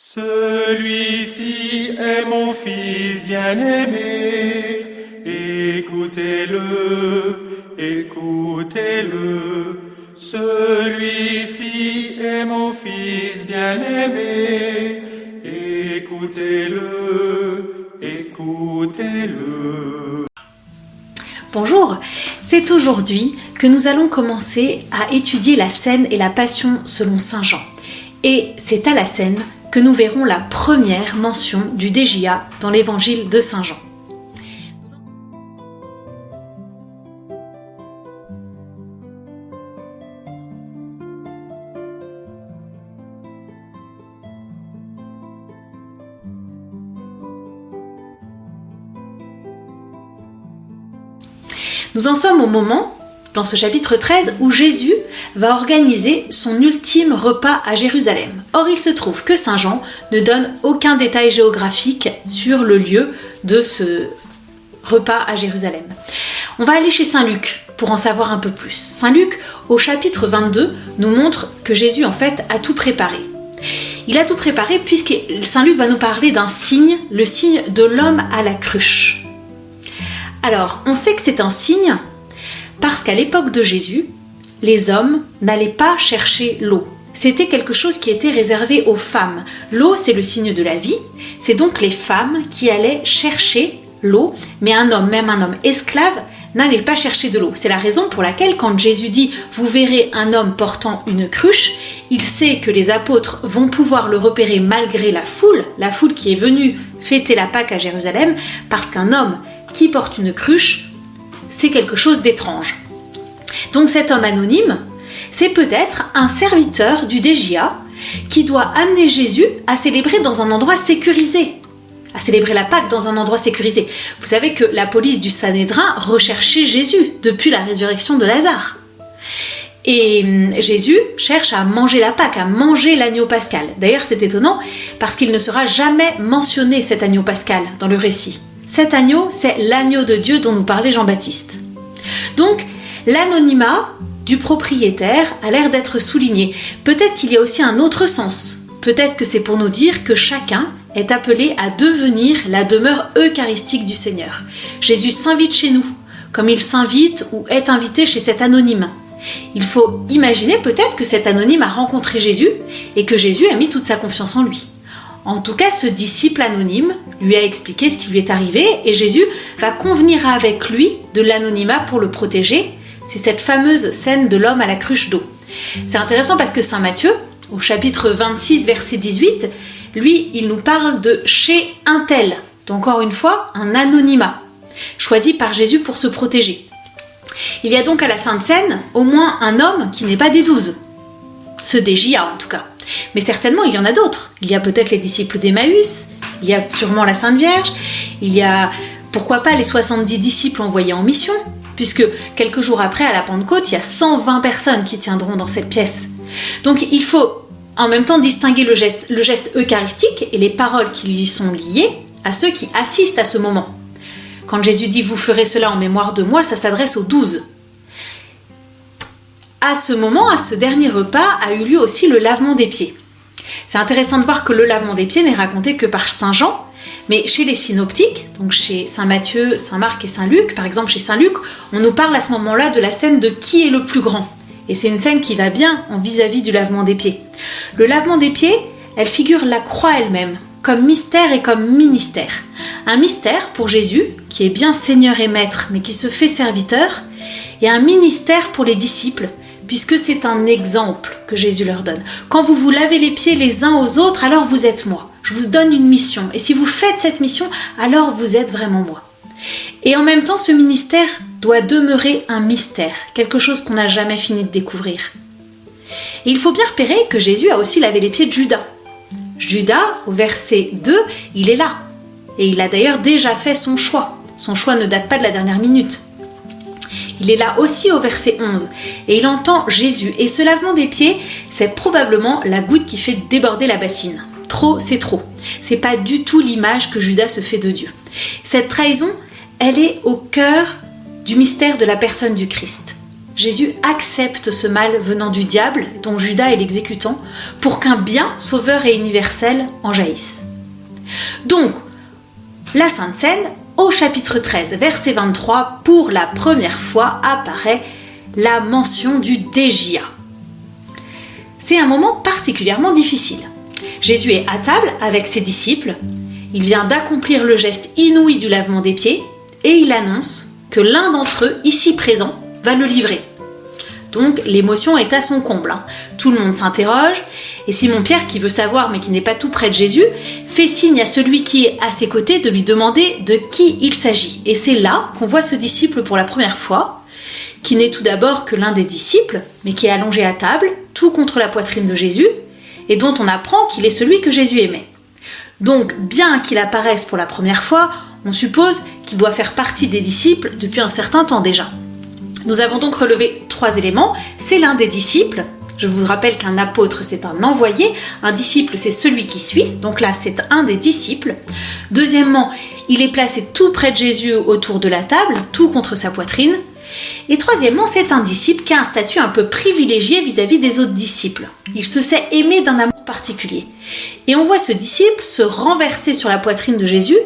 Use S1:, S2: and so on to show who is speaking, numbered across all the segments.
S1: Celui-ci est mon fils bien-aimé, écoutez-le, écoutez-le. Celui-ci est mon fils bien-aimé, écoutez-le, écoutez-le.
S2: Bonjour, c'est aujourd'hui que nous allons commencer à étudier la scène et la passion selon Saint Jean. Et c'est à la scène que nous verrons la première mention du Degia dans l'évangile de Saint Jean. Nous en sommes au moment, dans ce chapitre 13, où Jésus va organiser son ultime repas à Jérusalem. Or, il se trouve que Saint Jean ne donne aucun détail géographique sur le lieu de ce repas à Jérusalem. On va aller chez Saint Luc pour en savoir un peu plus. Saint Luc, au chapitre 22, nous montre que Jésus, en fait, a tout préparé. Il a tout préparé puisque Saint Luc va nous parler d'un signe, le signe de l'homme à la cruche. Alors, on sait que c'est un signe parce qu'à l'époque de Jésus, les hommes n'allaient pas chercher l'eau. C'était quelque chose qui était réservé aux femmes. L'eau, c'est le signe de la vie. C'est donc les femmes qui allaient chercher l'eau, mais un homme, même un homme esclave, n'allait pas chercher de l'eau. C'est la raison pour laquelle, quand Jésus dit « Vous verrez un homme portant une cruche », il sait que les apôtres vont pouvoir le repérer malgré la foule qui est venue fêter la Pâque à Jérusalem, parce qu'un homme qui porte une cruche, c'est quelque chose d'étrange. Donc cet homme anonyme, c'est peut-être un serviteur du Degia qui doit amener Jésus à célébrer dans un endroit sécurisé, à célébrer la Pâque dans un endroit sécurisé. Vous savez que la police du Sanhédrin recherchait Jésus depuis la résurrection de Lazare. Et Jésus cherche à manger la Pâque, à manger l'agneau pascal. D'ailleurs, c'est étonnant parce qu'il ne sera jamais mentionné, cet agneau pascal, dans le récit. Cet agneau, c'est l'agneau de Dieu dont nous parlait Jean-Baptiste. Donc, l'anonymat du propriétaire a l'air d'être souligné. Peut-être qu'il y a aussi un autre sens. Peut-être que c'est pour nous dire que chacun est appelé à devenir la demeure eucharistique du Seigneur. Jésus s'invite chez nous, comme il s'invite ou est invité chez cet anonyme. Il faut imaginer peut-être que cet anonyme a rencontré Jésus et que Jésus a mis toute sa confiance en lui. En tout cas, ce disciple anonyme lui a expliqué ce qui lui est arrivé et Jésus va convenir avec lui de l'anonymat pour le protéger. C'est cette fameuse scène de l'homme à la cruche d'eau. C'est intéressant parce que Saint Matthieu, au chapitre 26, verset 18, lui, il nous parle de chez un tel. Donc encore une fois, un anonymat, choisi par Jésus pour se protéger. Il y a donc à la Sainte Seine au moins un homme qui n'est pas des 12. Ce Degia en tout cas. Mais certainement, il y en a d'autres. Il y a peut-être les disciples d'Emmaüs, il y a sûrement la Sainte Vierge, il y a, pourquoi pas, les 70 disciples envoyés en mission, puisque quelques jours après, à la Pentecôte, il y a 120 personnes qui tiendront dans cette pièce. Donc il faut en même temps distinguer le geste eucharistique et les paroles qui lui sont liées à ceux qui assistent à ce moment. Quand Jésus dit « Vous ferez cela en mémoire de moi », ça s'adresse aux 12. À ce moment, à ce dernier repas, a eu lieu aussi le lavement des pieds. C'est intéressant de voir que le lavement des pieds n'est raconté que par Saint Jean, mais chez les synoptiques, donc chez Saint Matthieu, Saint Marc et Saint Luc, par exemple chez Saint Luc, on nous parle à ce moment-là de la scène de qui est le plus grand. Et c'est une scène qui va bien en vis-à-vis du lavement des pieds. Le lavement des pieds, elle figure la croix elle-même, comme mystère et comme ministère. Un mystère pour Jésus, qui est bien Seigneur et Maître, mais qui se fait serviteur, et un ministère pour les disciples, puisque c'est un exemple que Jésus leur donne. Quand vous vous lavez les pieds les uns aux autres, alors vous êtes moi. Je vous donne une mission. Et si vous faites cette mission, alors vous êtes vraiment moi. Et en même temps, ce ministère doit demeurer un mystère, quelque chose qu'on n'a jamais fini de découvrir. Et il faut bien repérer que Jésus a aussi lavé les pieds de Judas. Judas, au verset 2, il est là. Et il a d'ailleurs déjà fait son choix. Son choix ne date pas de la dernière minute. Il est là aussi au verset 11 et il entend Jésus. Et ce lavement des pieds, c'est probablement la goutte qui fait déborder la bassine. Trop, c'est trop. C'est pas du tout l'image que Judas se fait de Dieu. Cette trahison, elle est au cœur du mystère de la personne du Christ. Jésus accepte ce mal venant du diable, dont Judas est l'exécutant, pour qu'un bien sauveur et universel en jaillisse. Donc, la Sainte Seine, au chapitre 13, verset 23, pour la première fois apparaît la mention du Dégia. C'est un moment particulièrement difficile. Jésus est à table avec ses disciples, il vient d'accomplir le geste inouï du lavement des pieds et il annonce que l'un d'entre eux, ici présent, va le livrer. Donc l'émotion est à son comble. Tout le monde s'interroge et Simon-Pierre, qui veut savoir mais qui n'est pas tout près de Jésus, fait signe à celui qui est à ses côtés de lui demander de qui il s'agit. Et c'est là qu'on voit ce disciple pour la première fois, qui n'est tout d'abord que l'un des disciples, mais qui est allongé à table, tout contre la poitrine de Jésus, et dont on apprend qu'il est celui que Jésus aimait. Donc, bien qu'il apparaisse pour la première fois, on suppose qu'il doit faire partie des disciples depuis un certain temps déjà. Nous avons donc relevé 3 éléments. C'est l'un des disciples. Je vous rappelle qu'un apôtre, c'est un envoyé. Un disciple, c'est celui qui suit. Donc là, c'est un des disciples. Deuxièmement, il est placé tout près de Jésus autour de la table, tout contre sa poitrine. Et troisièmement, c'est un disciple qui a un statut un peu privilégié vis-à-vis des autres disciples. Il se sait aimé d'un amour particulier. Et on voit ce disciple se renverser sur la poitrine de Jésus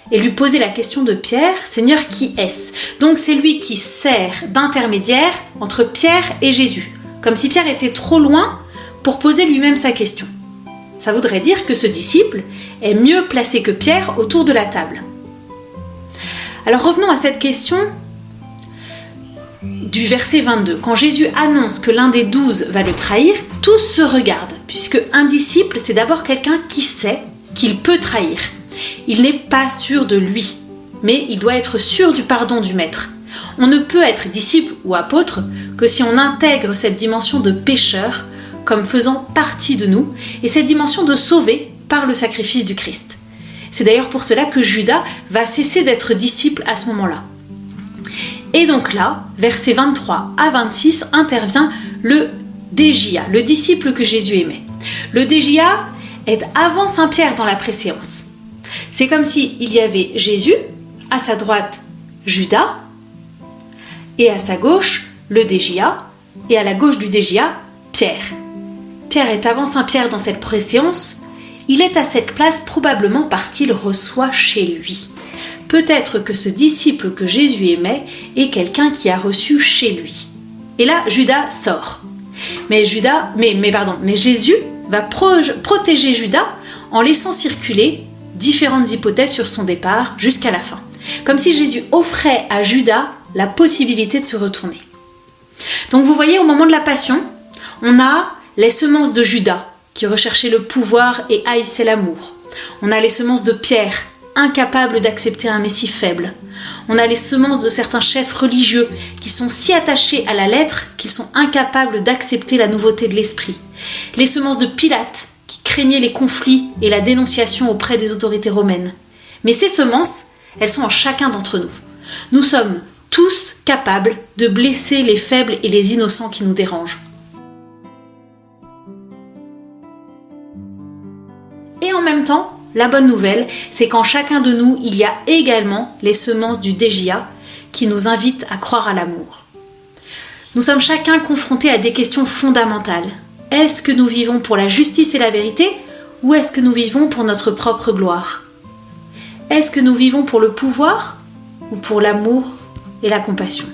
S2: et lui poser la question de Pierre, « Seigneur, qui est-ce » Donc c'est lui qui sert d'intermédiaire entre Pierre et Jésus, comme si Pierre était trop loin pour poser lui-même sa question. Ça voudrait dire que ce disciple est mieux placé que Pierre autour de la table. Alors revenons à cette question du verset 22. Quand Jésus annonce que l'un des 12 va le trahir, tous se regardent, puisque un disciple, c'est d'abord quelqu'un qui sait qu'il peut trahir. Il n'est pas sûr de lui, mais il doit être sûr du pardon du Maître. On ne peut être disciple ou apôtre que si on intègre cette dimension de pécheur comme faisant partie de nous, et cette dimension de sauver par le sacrifice du Christ. C'est d'ailleurs pour cela que Judas va cesser d'être disciple à ce moment-là. Et donc là, versets 23 à 26, intervient le Dégia, le disciple que Jésus aimait. Le Dégia est avant Saint-Pierre dans la préséance. C'est comme s'il y avait Jésus, à sa droite Judas, et à sa gauche le Dégia, et à la gauche du Dégia, Pierre. Pierre est avant Saint-Pierre dans cette préséance. Il est à cette place probablement parce qu'il reçoit chez lui. Peut-être que ce disciple que Jésus aimait est quelqu'un qui a reçu chez lui. Et là, Judas sort. Mais Jésus va protéger Judas en laissant circuler différentes hypothèses sur son départ jusqu'à la fin. Comme si Jésus offrait à Judas la possibilité de se retourner. Donc vous voyez, au moment de la Passion, on a les semences de Judas, qui recherchait le pouvoir et haïssait l'amour. On a les semences de Pierre, incapable d'accepter un Messie faible. On a les semences de certains chefs religieux qui sont si attachés à la lettre qu'ils sont incapables d'accepter la nouveauté de l'esprit. Les semences de Pilate qui craignaient les conflits et la dénonciation auprès des autorités romaines. Mais ces semences, elles sont en chacun d'entre nous. Nous sommes tous capables de blesser les faibles et les innocents qui nous dérangent. Et en même temps, la bonne nouvelle, c'est qu'en chacun de nous, il y a également les semences du Dégia qui nous invitent à croire à l'amour. Nous sommes chacun confrontés à des questions fondamentales. Est-ce que nous vivons pour la justice et la vérité ou est-ce que nous vivons pour notre propre gloire ? Est-ce que nous vivons pour le pouvoir ou pour l'amour et la compassion ?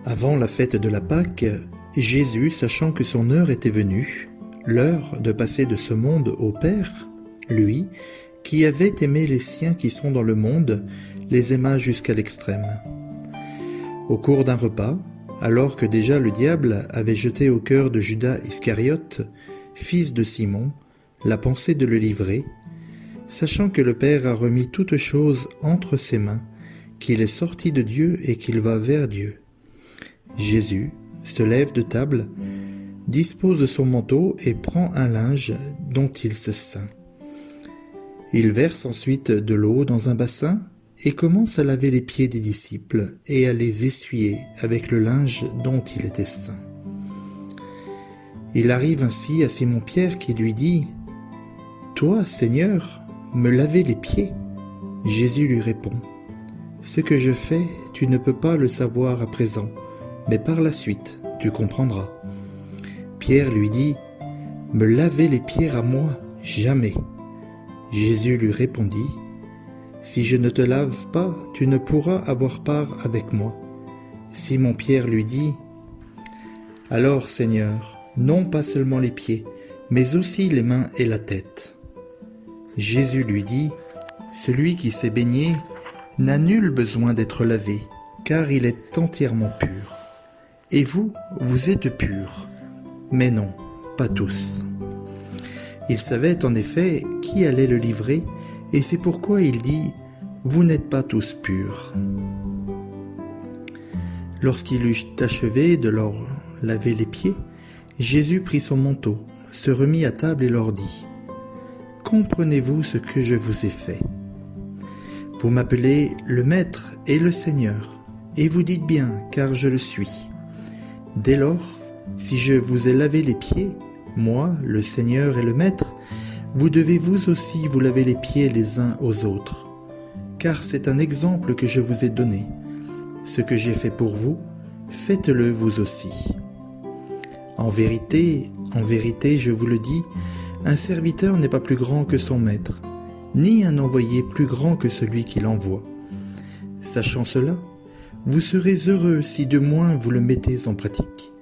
S3: Avant la fête de la Pâque, Jésus, sachant que son heure était venue, l'heure de passer de ce monde au Père, lui, qui avait aimé les siens qui sont dans le monde, les aima jusqu'à l'extrême. Au cours d'un repas, alors que déjà le diable avait jeté au cœur de Judas Iscariote, fils de Simon, la pensée de le livrer, sachant que le Père a remis toutes choses entre ses mains, qu'il est sorti de Dieu et qu'il va vers Dieu. Jésus se lève de table, dispose son manteau et prend un linge dont il se ceint. Il verse ensuite de l'eau dans un bassin et commence à laver les pieds des disciples et à les essuyer avec le linge dont il était ceint. Il arrive ainsi à Simon-Pierre qui lui dit « Toi, Seigneur, me laver les pieds ?» Jésus lui répond « Ce que je fais, tu ne peux pas le savoir à présent, mais par la suite, tu comprendras. » Pierre lui dit « Me laver les pieds à moi, jamais. » Jésus lui répondit « Si je ne te lave pas, tu ne pourras avoir part avec moi. » Simon-Pierre lui dit « Alors, Seigneur, non pas seulement les pieds, mais aussi les mains et la tête. » Jésus lui dit « Celui qui s'est baigné n'a nul besoin d'être lavé, car il est entièrement pur. Et vous, vous êtes purs, mais non, pas tous. » Il savait en effet qui allait le livrer, et c'est pourquoi il dit « Vous n'êtes pas tous purs. » Lorsqu'il eut achevé de leur laver les pieds, Jésus prit son manteau, se remit à table et leur dit « Comprenez-vous ce que je vous ai fait? Vous m'appelez le Maître et le Seigneur, et vous dites bien, car je le suis. Dès lors, si je vous ai lavé les pieds, moi, le Seigneur et le Maître, vous devez vous aussi vous laver les pieds les uns aux autres. Car c'est un exemple que je vous ai donné. Ce que j'ai fait pour vous, faites-le vous aussi. En vérité, je vous le dis, un serviteur n'est pas plus grand que son maître, ni un envoyé plus grand que celui qui l'envoie. Sachant cela, vous serez heureux si de moins vous le mettez en pratique.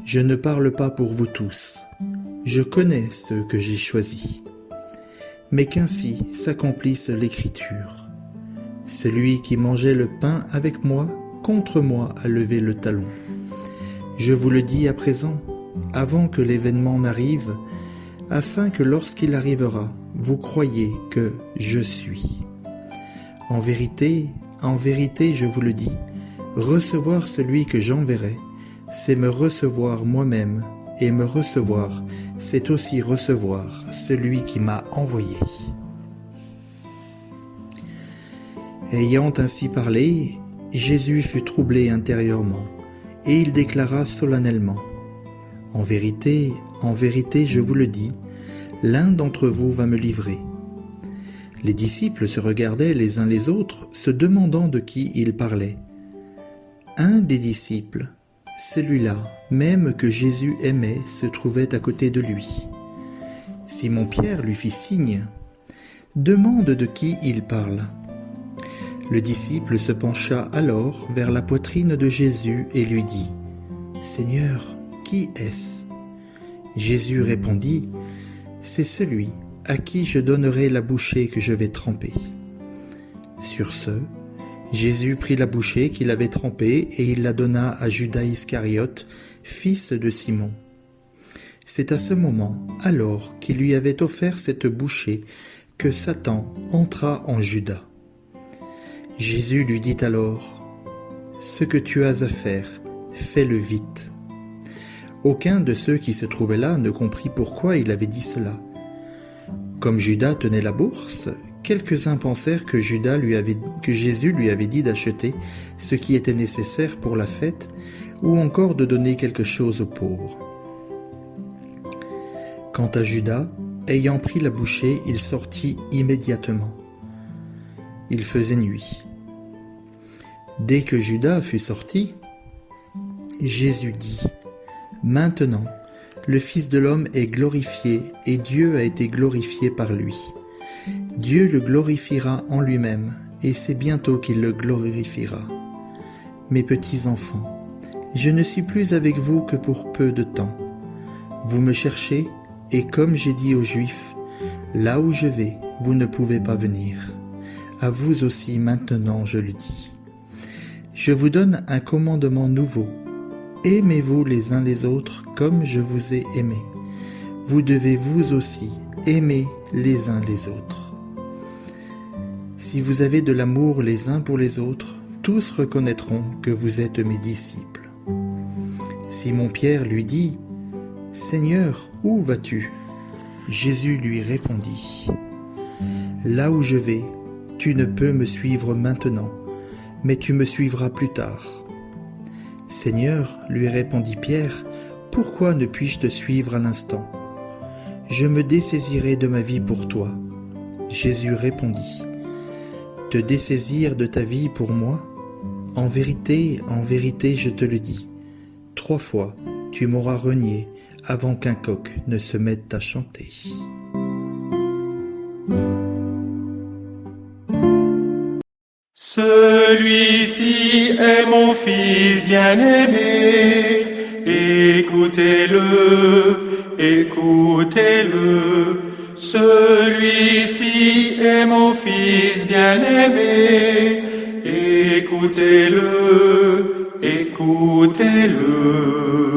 S3: Je ne parle pas pour vous tous, je connais ceux que j'ai choisis. Mais qu'ainsi s'accomplisse l'Écriture. Celui qui mangeait le pain avec moi, contre moi a levé le talon. Je vous le dis à présent, avant que l'événement n'arrive, afin que lorsqu'il arrivera, vous croyiez que je suis. En vérité, je vous le dis, recevoir celui que j'enverrai, c'est me recevoir moi-même, et me recevoir, c'est aussi recevoir celui qui m'a envoyé. » Ayant ainsi parlé, Jésus fut troublé intérieurement, et il déclara solennellement « En vérité, je vous le dis, l'un d'entre vous va me livrer. » Les disciples se regardaient les uns les autres, se demandant de qui il parlait. Un des disciples, celui-là même que Jésus aimait, se trouvait à côté de lui. Simon-Pierre lui fit signe « Demande de qui il parle. » Le disciple se pencha alors vers la poitrine de Jésus et lui dit « Seigneur, qui est-ce » Jésus répondit « C'est celui à qui je donnerai la bouchée que je vais tremper. » Sur ce, Jésus prit la bouchée qu'il avait trempée et il la donna à Judas Iscariote, fils de Simon. C'est à ce moment, alors qu'il lui avait offert cette bouchée, que Satan entra en Judas. Jésus lui dit alors « Ce que tu as à faire, fais-le vite. » Aucun de ceux qui se trouvaient là ne comprit pourquoi il avait dit cela. Comme Judas tenait la bourse, quelques-uns pensèrent que Jésus lui avait dit d'acheter ce qui était nécessaire pour la fête ou encore de donner quelque chose aux pauvres. Quant à Judas, ayant pris la bouchée, il sortit immédiatement. Il faisait nuit. Dès que Judas fut sorti, Jésus dit « Maintenant, le Fils de l'homme est glorifié et Dieu a été glorifié par lui. Dieu le glorifiera en lui-même et c'est bientôt qu'il le glorifiera. Mes petits enfants, je ne suis plus avec vous que pour peu de temps. Vous me cherchez et comme j'ai dit aux Juifs, là où je vais, vous ne pouvez pas venir. À vous aussi maintenant je le dis. Je vous donne un commandement nouveau, Aimez-vous les uns les autres comme je vous ai aimé. Vous devez vous aussi aimer les uns les autres. Si vous avez de l'amour les uns pour les autres, tous reconnaîtront que vous êtes mes disciples. Simon-Pierre lui dit : « Seigneur, où vas-tu ? » Jésus lui répondit : « Là où je vais, tu ne peux me suivre maintenant, mais tu me suivras plus tard. » « Seigneur, lui répondit Pierre, pourquoi ne puis-je te suivre à l'instant ? Je me dessaisirai de ma vie pour toi. » Jésus répondit : « Te dessaisir de ta vie pour moi ? En vérité, je te le dis, 3 fois tu m'auras renié avant qu'un coq ne se mette à chanter. »
S1: Celui-ci est mon Fils bien-aimé, écoutez-le, écoutez-le. Celui-ci est mon Fils bien-aimé, écoutez-le, écoutez-le.